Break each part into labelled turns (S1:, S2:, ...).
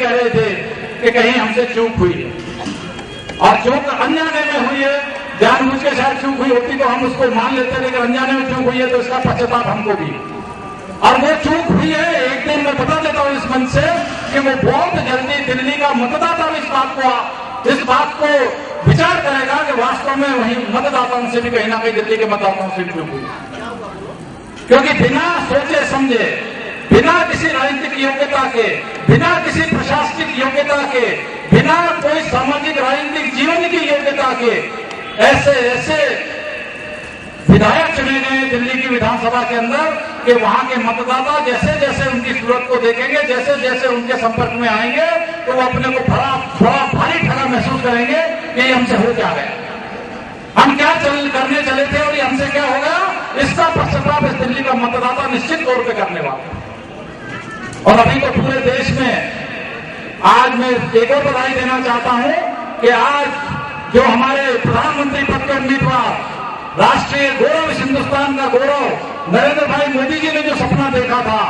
S1: कह रहे थे कि कहीं हमसे चूक हुई है और चूक अनजाने में हुई है, जानबूझ के शायद चूक हुई होती तो हम उसको मान लेते, लेकिन अनजाने में चूक हुई है तो इसका पश्चाताप हमको भी, और वो चूक हुई है। एक दिन मैं बता देता हूं इस मंच से कि वो बहुत जल्दी दिल्ली का मतदाता इस बात को विचार करेगा कि वास्तव में वही मतदाताओं से भी कहीं ना कहीं दिल्ली के मतदाताओं से चूक हुई, क्योंकि बिना सोचे समझे, बिना किसी राजनीतिक योग्यता के, बिना किसी प्रशासनिक योग्यता के, बिना कोई सामाजिक राजनीतिक जीवन की योग्यता के ऐसे विधायक चुने गए दिल्ली की विधानसभा के अंदर कि वहां के मतदाता जैसे जैसे उनकी सूरत को देखेंगे, जैसे जैसे उनके संपर्क में आएंगे तो वो अपने को बड़ा भारी ठगा महसूस करेंगे कि ये हमसे हो क्या गया, हम क्या करने चले थे और ये हमसे क्या हो गया। इसका पश्चाताप इस दिल्ली का मतदाता निश्चित तौर पर करने वाला। और अभी तो पूरे देश में आज मैं एक और बधाई देना चाहता हूं कि आज जो हमारे प्रधानमंत्री पद के उम्मीदवार, राष्ट्रीय गौरव, हिंदुस्तान का गौरव नरेंद्र भाई मोदी जी ने जो सपना देखा था,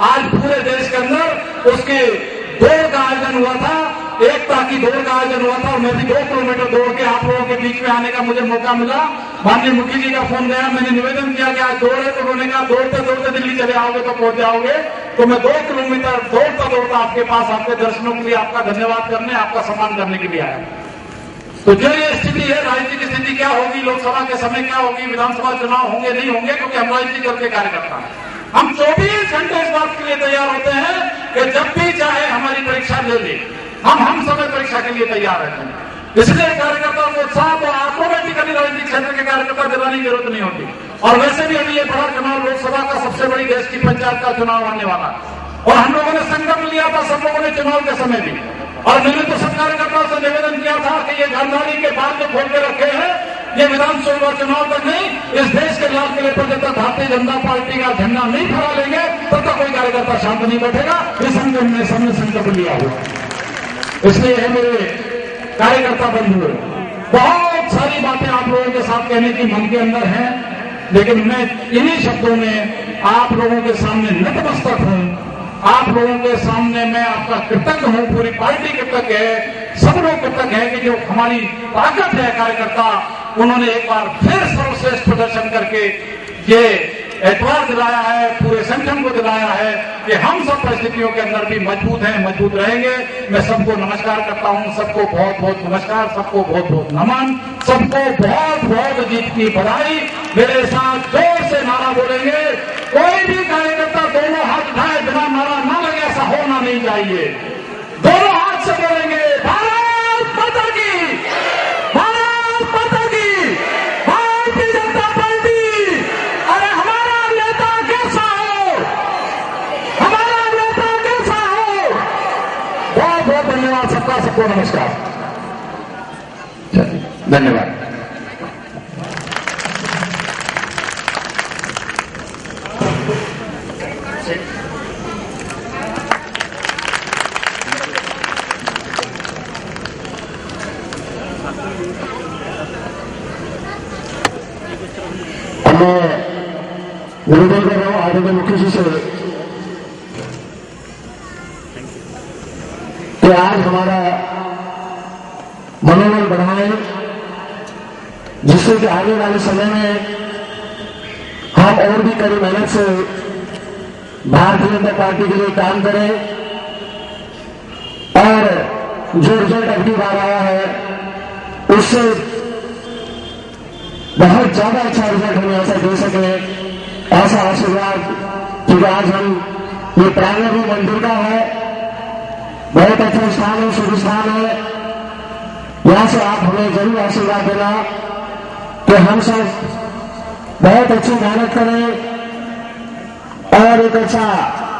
S1: आज पूरे देश के अंदर उसके दौड़ का आयोजन हुआ था, एकता की दौड़ का आयोजन हुआ था। और मैं भी 2 किलोमीटर दौड़ के आप लोगों के बीच में आने का मुझे मौका मिला। माननीय मुखी जी का फोन गया, मैंने निवेदन किया कि आज दौड़ है, तो उन्होंने कहा दौड़ते दौड़ते दिल्ली चले आओगे तो पहुंच जाओगे। तो मैं 2 किलोमीटर दौड़ता दौड़ता आपके पास, आपके दर्शनों के लिए आपका धन्यवाद करने, आपका सम्मान करने के लिए आया। तो जो ये स्थिति है, राजनीतिक की स्थिति क्या होगी, लोकसभा के समय क्या होगी, विधानसभा चुनाव होंगे नहीं होंगे, क्योंकि हम राजनीति करके कार्यकर्ता हैं। हम 24 घंटे इस बात के लिए तैयार होते हैं कि जब भी चाहे हमारी परीक्षा ले ले, हम समय परीक्षा के लिए तैयार रहते हैं। इसलिए कार्यकर्ताओं को उत्साह तो ऑटोमेटिकली राजनीतिक क्षेत्र के कार्यकर्ता दिलाने की जरूरत नहीं होती। और वैसे भी अभी ये बड़ा चुनाव, लोकसभा का सबसे बड़ी देश की पंचायत का चुनाव आने वाला है, और हम लोगों ने संकल्प लिया था, सब लोगों ने चुनाव के समय भी, और मैंने तो सब कार्यकर्ताओं से निवेदन किया था कि ये जानकारी के बाद जो खोल के रखे हैं, ये विधानसभा चुनाव तक नहीं, इस देश के लाल किले पर जब तक भारतीय जनता पार्टी का झंडा नहीं फहरा लेंगे तब तक कोई कार्यकर्ता शांत नहीं बैठेगा। इस हमने सबने संकल्प लिया हुआ। इसलिए है मेरे कार्यकर्ता बंधु, बहुत सारी बातें आप लोगों के साथ कहने की मन के अंदर है, लेकिन मैं इन्हीं शब्दों में आप लोगों के सामने नतमस्तक हूं। आप लोगों के सामने मैं आपका कृतज्ञ हूं, पूरी पार्टी कृतज्ञ है, सब लोग कृतज्ञ है कि जो हमारी ताकत है कार्यकर्ता, उन्होंने एक बार फिर सर्वश्रेष्ठ प्रदर्शन करके ये एतवार दिलाया है, पूरे संगठन को दिलाया है कि हम सब परिस्थितियों के अंदर भी मजबूत हैं, मजबूत रहेंगे। मैं सबको नमस्कार करता हूं, सबको बहुत बहुत नमस्कार, सबको बहुत बहुत नमन, सबको बहुत बहुत जीत की बधाई। मेरे साथ जोर से नारा बोलेंगे, कोई भी कार्यकर्ता दोनों हाथ उठाए बिना नारा ना लगे, ऐसा होना नहीं चाहिए। दोनों हाथ से बोलेंगे, भारत माता की, भारत माता की, भारतीय जनता पार्टी। अरे हमारा नेता कैसा हो, हमारा नेता कैसा हो। बहुत बहुत धन्यवाद सबका, सबको नमस्कार, धन्यवाद।
S2: मैं निवेदन कर रहा हूं आदरणीय मुखी जी से कि आज हमारा मनोबल बढ़ाएं, जिससे कि आने वाले समय में हम और भी कड़ी मेहनत से भारतीय जनता पार्टी के लिए काम करें और जो रिजल्ट अगली बार आया है उससे बहुत ज्यादा अच्छा रिजल्ट हमें ऐसा दे सके, ऐसा आशीर्वाद। क्योंकि आज हम ये प्रांगण भी मंदिर का है, बहुत अच्छा स्थान है, शुभ स्थान है। यहां से आप हमें जरूर आशीर्वाद देना कि हम सब बहुत अच्छी मेहनत करें और एक अच्छा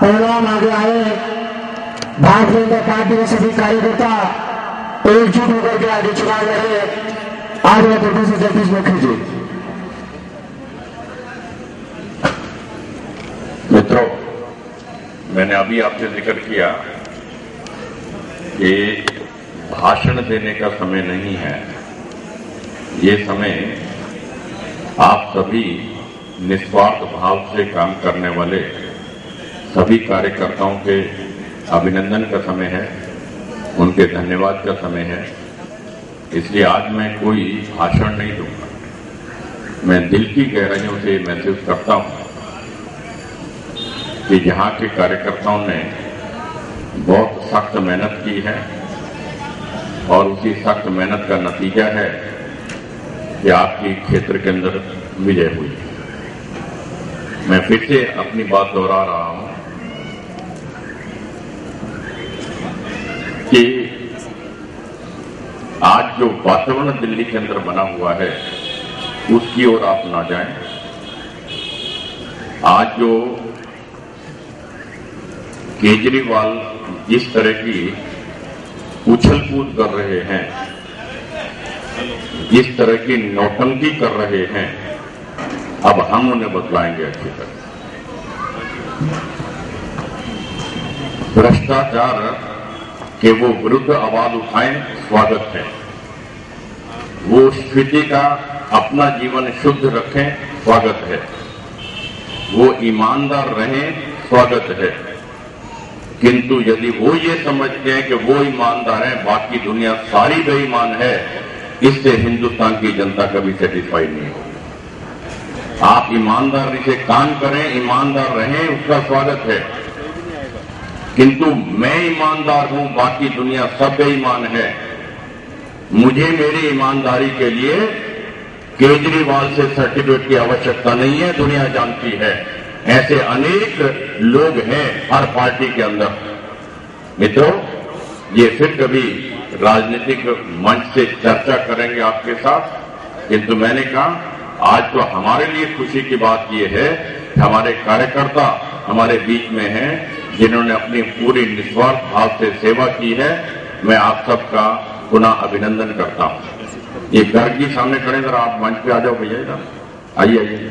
S2: परिणाम आगे आए। भारतीय जनता पार्टी के सभी कार्यकर्ता एकजुट होकर के आगे चुनाव लड़े। आज मैं प्रोफेसर जगदीश मुखी जी।
S3: मित्रों, मैंने अभी आपसे जिक्र किया कि भाषण देने का समय नहीं है, ये समय आप सभी निस्वार्थ भाव से काम करने वाले सभी कार्यकर्ताओं के अभिनंदन का समय है। उनके धन्यवाद का समय है, इसलिए आज मैं कोई भाषण नहीं दूंगा। मैं दिल की गहराइयों से महसूस करता हूं कि यहाँ के कार्यकर्ताओं ने बहुत सख्त मेहनत की है और उसी सख्त मेहनत का नतीजा है कि आपकी क्षेत्र के अंदर विजय हुई। मैं फिर से अपनी बात दोहरा रहा हूं कि आज जो वातावरण दिल्ली के अंदर बना हुआ है उसकी ओर आप ना जाएं। आज जो केजरीवाल जिस तरह की उछल कूद कर रहे हैं, जिस तरह की नौटंकी कर रहे हैं, अब हम उन्हें बदलाएंगे अच्छी तरह। भ्रष्टाचार के वो विरुद्ध आवाज उठाएं, स्वागत है। वो स्थिति का अपना जीवन शुद्ध रखें, स्वागत है। वो ईमानदार रहें, स्वागत है। किंतु यदि वो ये समझते हैं कि वो ईमानदार हैं, बाकी दुनिया सारी बेईमान है, इससे हिंदुस्तान की जनता कभी सेटिस्फाई नहीं होगी। आप ईमानदारी से काम करें, ईमानदार रहें, उसका स्वागत है। किंतु मैं ईमानदार हूं, बाकी दुनिया सब बेईमान है, मुझे मेरी ईमानदारी के लिए केजरीवाल से सर्टिफिकेट की आवश्यकता नहीं है, दुनिया जानती है। ऐसे अनेक लोग हैं हर पार्टी के अंदर। मित्रों, ये फिर कभी राजनीतिक मंच से चर्चा करेंगे आपके साथ, किंतु मैंने कहा आज तो हमारे लिए खुशी की बात यह है कि हमारे कार्यकर्ता हमारे बीच में हैं, जिन्होंने अपनी पूरी निस्वार्थ भाव से सेवा की है। मैं आप सबका पुनः अभिनंदन करता हूं। ये गर्ग जी सामने खड़े, जरा आप मंच पे आ जाओ भैया, इधर आइए, आइए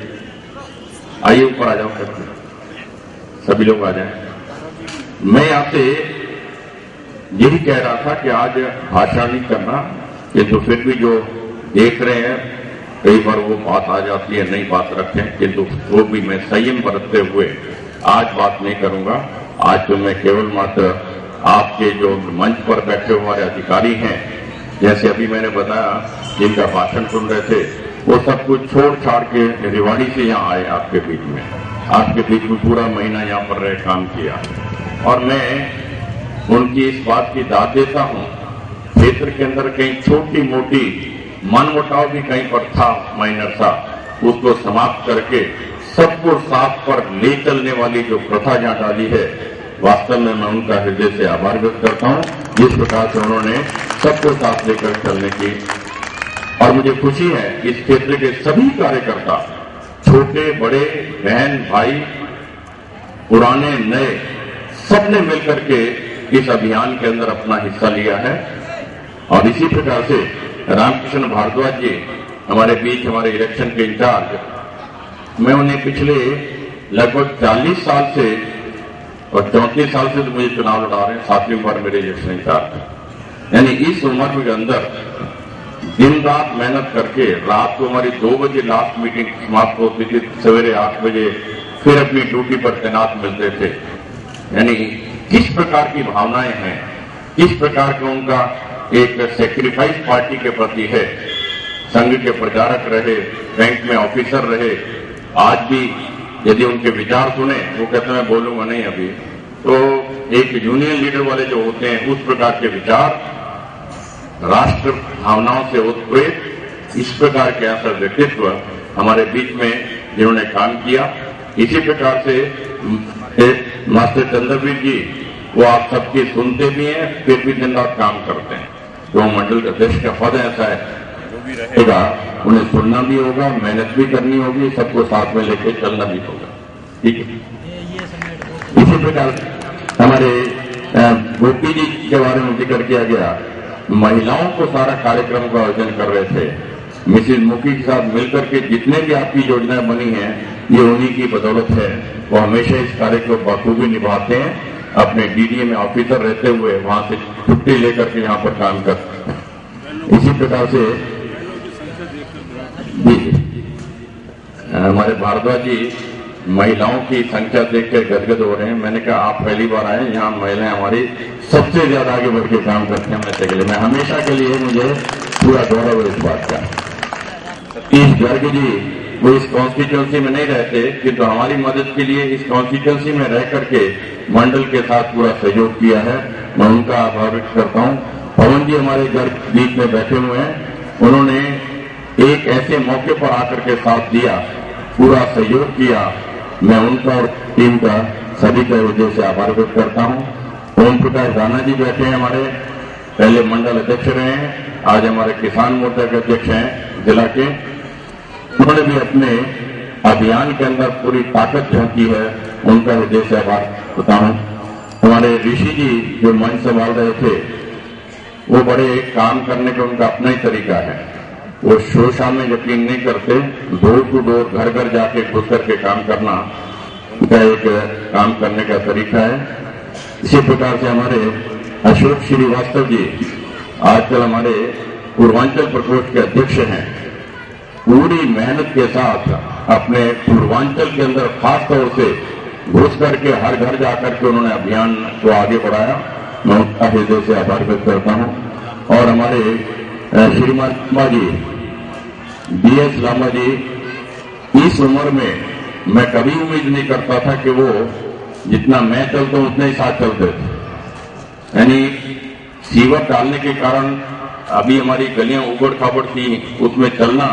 S3: आइए, ऊपर आ जाओ करके, सभी लोग आ जाएं। मैं आपसे यही कह रहा था कि आज भाषण नहीं करना, किंतु फिर भी जो देख रहे हैं कई बार वो बात आ जाती है, नई बात रखें, किंतु वो भी मैं संयम बरतते हुए आज बात नहीं करूंगा। आज तो मैं केवल मात्र आपके जो मंच पर बैठे हुए हमारे अधिकारी हैं, जैसे अभी मैंने बताया, जिनका भाषण सुन रहे थे, वो सब कुछ छोड़ छाड़ के रेवाड़ी से यहाँ आए आपके बीच में, आपके बीच में पूरा महीना यहाँ पर रहे, काम किया। और मैं उनकी इस बात की दाद देता हूँ, क्षेत्र के अंदर कहीं छोटी मोटी मनमुटाव भी कहीं पर था, माइनर था, उसको समाप्त करके सबको साथ पर ले चलने वाली जो प्रथा जहां डाली है, वास्तव में मैं उनका हृदय से आभार व्यक्त करता हूं, जिस प्रकार से उन्होंने सबको साथ लेकर चलने की। और मुझे खुशी है इस क्षेत्र के सभी कार्यकर्ता, छोटे बड़े, बहन भाई, पुराने नए, सबने मिलकर के इस अभियान के अंदर अपना हिस्सा लिया है। और इसी प्रकार से रामकृष्ण भारद्वाज जी हमारे बीच, हमारे इलेक्शन के इंचार्ज, मैं उन्हें पिछले लगभग 40 साल से और 34 साल से तो मुझे चुनाव लड़ा रहे हैं, 7वीं बार मेरे इलेक्शन इंचार्ज है। यानी इस उम्र के अंदर दिन रात मेहनत करके, रात को हमारी 2 बजे लास्ट मीटिंग समाप्त होती थी, सवेरे 8 बजे फिर अपनी ड्यूटी पर तैनात मिलते थे। यानी किस प्रकार की भावनाएं हैं, किस प्रकार का उनका एक सेक्रीफाइस पार्टी के प्रति है। संघ के प्रचारक रहे, बैंक में ऑफिसर रहे, आज भी यदि उनके विचार सुने, वो कहते हैं मैं बोलूंगा नहीं अभी, तो एक यूनियन लीडर वाले जो होते हैं उस प्रकार के विचार, राष्ट्र भावनाओं से उत्प्रेरित, इस प्रकार के ऐसा व्यक्तित्व हमारे बीच में जिन्होंने काम किया। इसी प्रकार से मास्टर चंद्रवीर जी, वो आप सबकी सुनते भी हैं, फिर भी दिन रात काम करते हैं। जो मंडल अध्यक्ष का पद ऐसा है, रहेगा, उन्हें सुनना भी होगा, मेहनत भी करनी होगी, सबको साथ में लेकर चलना भी होगा। ठीक है। इसी प्रकार हमारे गोपी जी के बारे में जिक्र किया गया, महिलाओं को सारा कार्यक्रम का आयोजन कर रहे थे। मिसिज मुखी के साथ मिलकर के जितने भी आपकी योजनाएं बनी हैं, ये उन्हीं की बदौलत है। वो हमेशा इस कार्य को बखूबी निभाते हैं, अपने डीडीए में ऑफिसर रहते हुए वहां से छुट्टी लेकर के यहाँ पर काम करते हैं। इसी प्रकार से हमारे भारद्वाज जी महिलाओं की संख्या देख के गदगद हो रहे हैं। मैंने कहा आप पहली बार आए, यहाँ महिलाएं हमारी सबसे ज्यादा आगे बढ़ के काम करते हैं हमेशा के लिए। मैं हमेशा के लिए मुझे पूरा गौरव है इस बात का। इस गर्ग जी वो इस कॉन्स्टिट्यूंसी में नहीं रहते, किंतु हमारी मदद के लिए इस कॉन्स्टिट्यूंसी में रह करके मंडल के साथ पूरा सहयोग किया है। मैं उनका आभार व्यक्त करता हूँ। पवन जी हमारे गर्ग बीच में बैठे हुए हैं, उन्होंने एक ऐसे मौके पर आकर के साथ दिया, पूरा सहयोग किया। मैं उनका और टीम का सभी का हृदय से आभार व्यक्त करता हूं। ओम प्रकाश राणा जी बैठे हैं, हमारे पहले मंडल अध्यक्ष रहे हैं, आज हमारे किसान मोर्चा के अध्यक्ष हैं जिला के। उन्होंने भी अपने अभियान के अंदर पूरी ताकत झोंकी है, उनका हृदय से आभार करता हूं। हमारे ऋषि जी जो मंच संभाल रहे थे, वो बड़े काम करने का उनका अपना ही तरीका है। वो शोषा में यकीन नहीं करते, डोर टू डोर घर घर जाके घुस करके काम करना उनका एक काम करने का तरीका है। इसी प्रकार से हमारे अशोक श्रीवास्तव जी आजकल हमारे पूर्वांचल प्रकोष्ठ के अध्यक्ष हैं। पूरी मेहनत के साथ अपने पूर्वांचल के अंदर खास तौर से घुस करके हर घर जाकर के उन्होंने अभियान को आगे बढ़ाया। मैं उनका हृदय से आभार व्यक्त करता हूं। और हमारे श्रीमान लांबा जी, BS लांबा जी, इस उम्र में मैं कभी उम्मीद नहीं करता था कि वो जितना मैं चलता हूं उतने ही साथ चलते थे। यानी सीवर डालने के कारण अभी हमारी गलियां उबड़ खाबड़ थी, उसमें चलना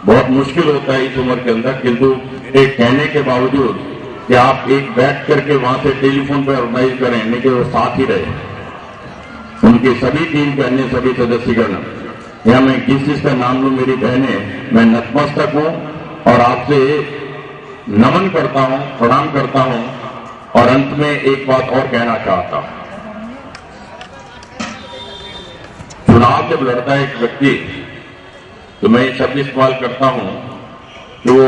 S3: बहुत मुश्किल होता है इस उम्र के अंदर, किंतु एक कहने के बावजूद कि आप एक बैठ करके वहां से टेलीफोन पर ऑर्गेनाइज करें, नहीं कि वो साथ ही रहे। उनकी सभी टीम के अन्य सभी सदस्यगण, यहाँ मैं जिस चीज का नाम लूं, मेरी बहनें, मैं नतमस्तक हूं और आपसे नमन करता हूं, प्रणाम करता हूं। और अंत में एक बात और कहना चाहता हूं। चुनाव जब लड़ता है एक व्यक्ति, तो मैं ये शब्द इस्तेमाल करता हूं कि वो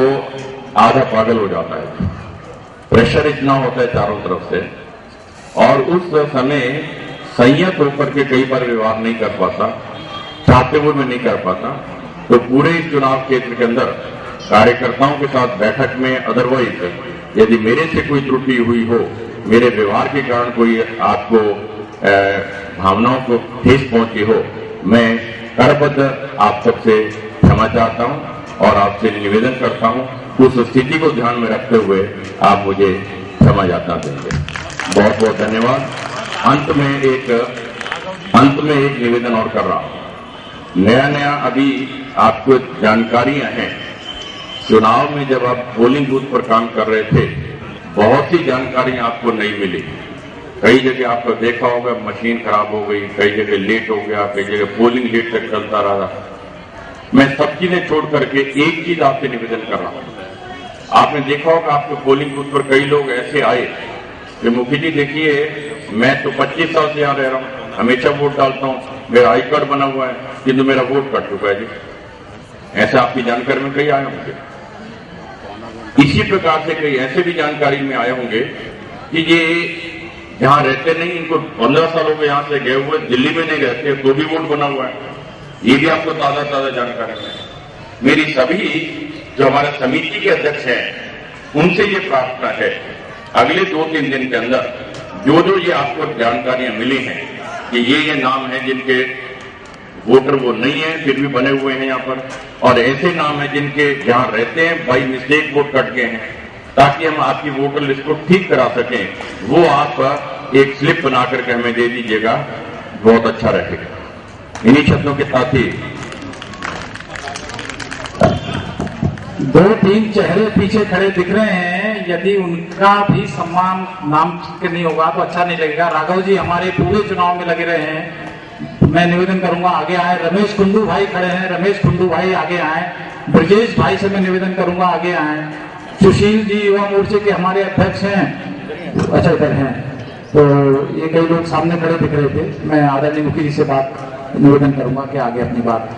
S3: आधा पागल हो जाता है। प्रेशर इतना होता है चारों तरफ से, और उस समय संयत होकर के कई बार व्यवहार नहीं कर पाता, चाहते हुए मैं नहीं कर पाता। तो पूरे इस चुनाव क्षेत्र के अंदर कार्यकर्ताओं के साथ बैठक में अदरवाइज यदि मेरे से कोई त्रुटि हुई हो, मेरे व्यवहार के कारण कोई आपको भावनाओं को ठेस पहुंची हो, मैं करबद्ध आप सबसे क्षमा चाहता हूं और आपसे निवेदन करता हूं, उस स्थिति को ध्यान में रखते हुए आप मुझे क्षमा याचना देंगे। बहुत बहुत धन्यवाद। अंत में एक निवेदन और कर रहा हूं। नया अभी आपको जानकारियां हैं। चुनाव में जब आप पोलिंग बूथ पर काम कर रहे थे, बहुत सी जानकारियां आपको नहीं मिली। कई जगह आपको देखा होगा मशीन खराब हो गई, कई जगह लेट हो गया, कई जगह पोलिंग लेट तक चलता रहा। मैं सब चीजें छोड़ करके एक चीज आपसे निवेदन कर रहा हूं। आपने देखा होगा आपके पोलिंग बूथ पर कई लोग ऐसे आए कि मुखी जी देखिए, मैं तो 25 साल से यहां रह रहा हूं, हमेशा वोट डालता हूं, मेरा आई कार्ड बना हुआ है, किंतु मेरा वोट कट चुका है जी। ऐसा आपकी जानकारी में कई आए होंगे। इसी प्रकार से कई ऐसे भी जानकारी में आए होंगे कि ये यहां रहते नहीं, इनको 15 साल हो गए यहां से गए हुए, दिल्ली में नहीं रहते, तो भी वोट बना हुआ है। ये भी आपको ताजा जानकारी है। मेरी सभी जो हमारे समिति के अध्यक्ष हैं, उनसे ये प्रार्थना है, अगले 2-3 दिन के अंदर जो ये आपको जानकारियां मिली हैं कि ये नाम है जिनके वोटर वो नहीं है फिर भी बने हुए हैं यहाँ पर, और ऐसे नाम है जिनके जहां रहते हैं बाई मिस्टेक वोट कट गए हैं, ताकि हम आपकी वोटर लिस्ट को ठीक करा सकें, वो आप एक स्लिप बना करके हमें दे दीजिएगा, बहुत अच्छा रहेगा। इन्हीं शब्दों के साथ ही
S1: 2-3 चेहरे पीछे खड़े दिख रहे हैं, यदि उनका भी सम्मान नाम के नहीं होगा तो अच्छा नहीं लगेगा। राघव जी हमारे पूरे चुनाव में लगे रहे हैं, मैं निवेदन करूंगा आगे आए। रमेश कुंडू भाई खड़े हैं, रमेश कुंडू भाई आगे आए। ब्रजेश भाई से मैं निवेदन करूंगा आगे आए। सुशील जी युवा मोर्चे के हमारे अध्यक्ष हैं, अच्छा इधर हैं, तो ये कई लोग सामने खड़े दिख रहे थे। मैं आदरणीय मुखी जी से बात निवेदन करूंगा कि आगे अपनी बात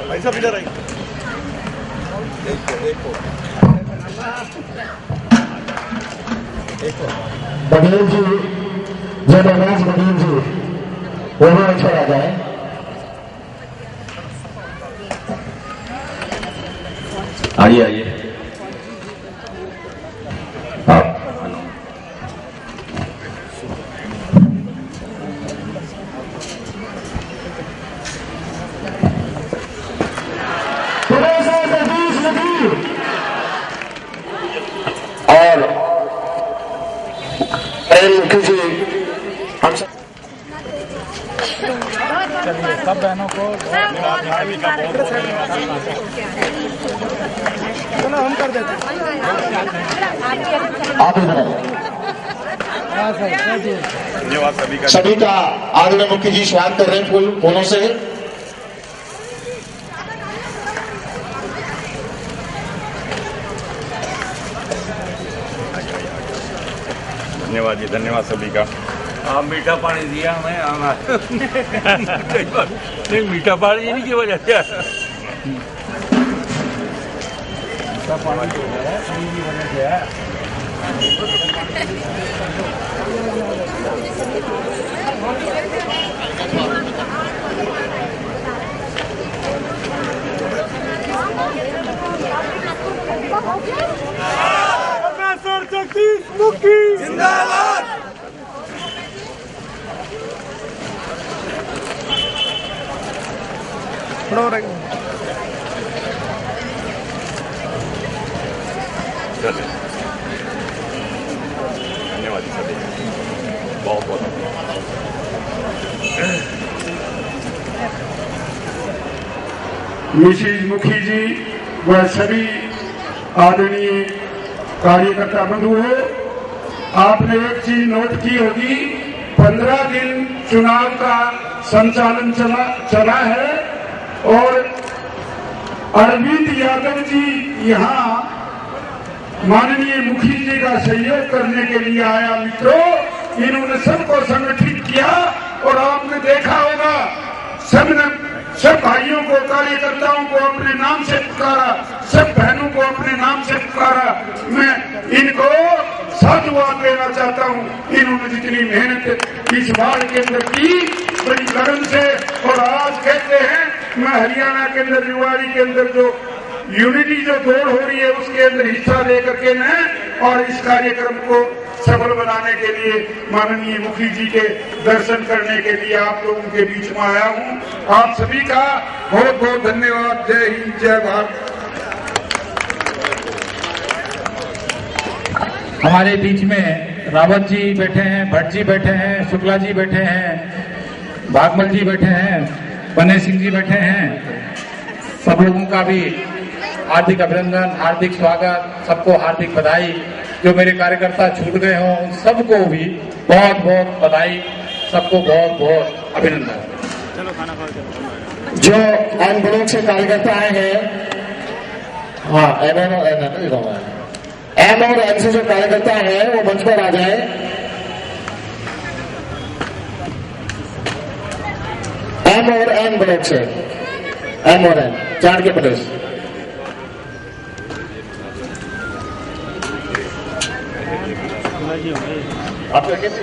S4: भाई साहब इधर आइए।
S2: बघेल जी, जब अनाज बघेल जी वो भी अच्छा आ जाए।
S3: आइए आइए आप।
S2: और प्रेम मुखी जी हम सब
S1: सब बहनों को चलो हम कर देते
S2: आप इधर
S4: धन्यवाद सभी का।
S2: सभी का आदरणीय मुखी जी स्वागत कर रहे हैं फूलों से।
S4: धन्यवाद जी, धन्यवाद सभी का।
S5: आप मीठा पानी दिया हमें नहीं, मीठा पानी इन्हीं की वजह से मीठा पानी जो है इन्हीं की वजह से है। जिंदाबाद।
S4: चलिए, धन्यवाद जी सभी, बहुत बहुत
S1: मिसेज मुखी जी व सभी आदरणीय कार्यकर्ता बंधु हो, आपने एक चीज नोट की होगी, 15 दिन चुनाव का संचालन चला है और अरविंद यादव जी यहाँ माननीय मुखी जी का सहयोग करने के लिए आया। मित्रों, इन्होंने सबको संगठित किया और आपने देखा होगा सब भाइयों को, कार्यकर्ताओं को अपने नाम से पुकारा, सब बहनों को अपने नाम से पुकारा। मैं इनको साधुवाद देना चाहता हूँ। इन्होंने जितनी मेहनत इस बार के अंदर की, बड़ी लगन से, और आज कहते हैं मैं हरियाणा के अंदर रेवाड़ी के अंदर जो यूनिटी जो दौड़ हो रही है उसके अंदर हिस्सा लेकर के मैं और इस कार्यक्रम को सफल बनाने के लिए माननीय मुखी जी के दर्शन करने के लिए आप लोगों के बीच में आया हूं। आप सभी का बहुत बहुत धन्यवाद। जय हिंद, जय भारत। हमारे बीच में रावत जी बैठे हैं, भट्ट जी बैठे हैं, शुक्ला जी बैठे हैं, भागमल जी बैठे हैं, पन्ने सिंह जी बैठे हैं। सब लोगों का भी हार्दिक अभिनंदन, हार्दिक स्वागत, सबको हार्दिक बधाई। जो मेरे कार्यकर्ता छूट गए हों उन सबको भी बहुत बहुत बधाई, सबको बहुत बहुत अभिनंदन।
S2: जो एन ब्लॉक से कार्यकर्ता आए हैं, हाँ एम और एन से जो कार्यकर्ता है वो मंच पर आ जाए। एम और एन ब्लॉक से, एम और एन चार के प्रदेश।
S4: आप कैसे